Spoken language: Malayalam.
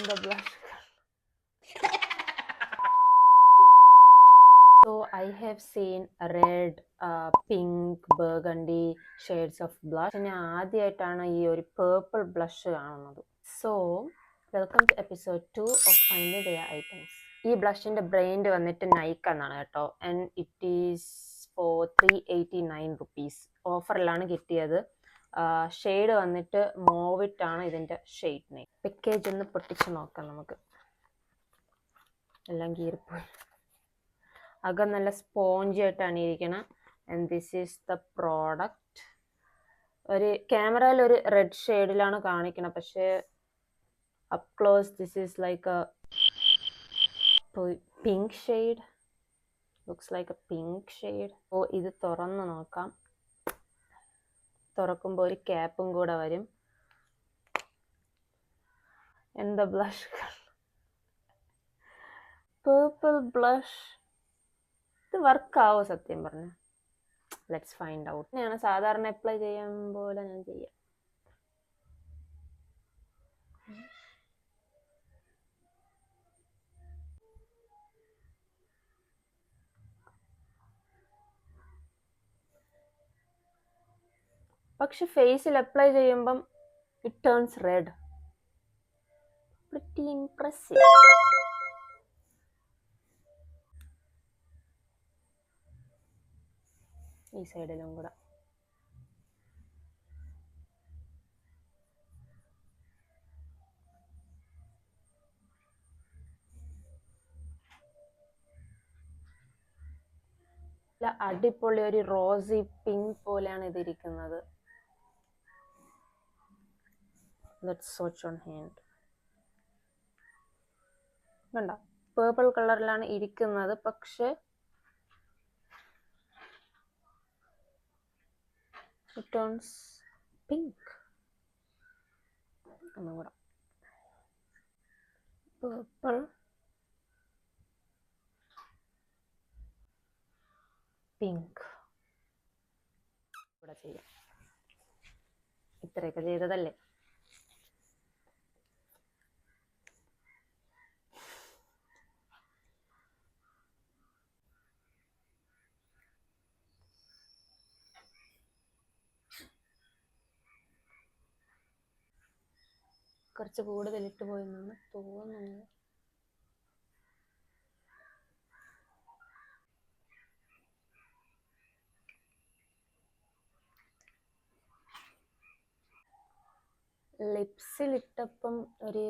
the blush. So I have seen red, pink, burgundy shades of blush. ഞാൻ ആദ്യമായിട്ടാണ് ഈ ഒരു പേർപ്പിൾ ബ്ലഷ് കാണുന്നത്. So welcome to episode 2 of Finding Their Items. ഈ ബ്ലഷിന്റെ ബ്രാൻഡ് വന്നിട്ട് നൈക്ക് എന്നാണ് കേട്ടോ. And it is for 389 rupees. ഓഫറിലാണ് കിട്ടിയത്. ഷെയ്ഡ് വന്നിട്ട് മോവിറ്റ് ആണ് ഇതിന്റെ ഷെയ്ഡ് നെയിം. പാക്കേജ് ഒന്ന് പൊട്ടിച്ച് നോക്കാം നമുക്ക്. എല്ലാം കീറിപ്പോയി. അകം നല്ല സ്പോഞ്ചി ആയിട്ടാണ് ഇരിക്കണം. And this is the product. ഒരു ക്യാമറയിൽ ഒരു റെഡ് ഷെയ്ഡിലാണ് കാണിക്കണം, പക്ഷേ up close this is like a pink shade. Looks like a pink shade. Oh, ഇത് തുറന്ന് നോക്കാം. തുറക്കുമ്പോൾ ഒരു ക്യാപ്പും കൂടെ വരും. എന്താ ബ്ലഷ്, പേർപ്പിൾ ബ്ലഷ്. ഇത് വർക്കാവോ സത്യം പറഞ്ഞ? Let's find out. ഞാൻ സാധാരണ അപ്ലൈ ചെയ്യാൻ പോലെ ഞാൻ ചെയ്യാം. പക്ഷെ ഫേസിൽ അപ്ലൈ ചെയ്യുമ്പം it turns red. Pretty impressive. ഈ സൈഡിലും കൂടെ. അടിപൊളി ഒരു റോസി പിങ്ക് പോലെയാണ് ഇതിരിക്കുന്നത്. Let's swatch on hand. കണ്ട, പേർപ്പിൾ കളറിലാണ് ഇരിക്കുന്നത്, പക്ഷെ it turns pink. ഒന്നും കൂടെ. Purple, pink. ഇവിടെ ചെയ്യാം. ഇത്രയൊക്കെ ചെയ്തതല്ലേ. കുറച്ച് കൂടുതൽ ഇട്ട് പോയെന്നാണ് തോന്നുന്നത്. ലിപ്സിൽ ഇട്ടപ്പം ഒരു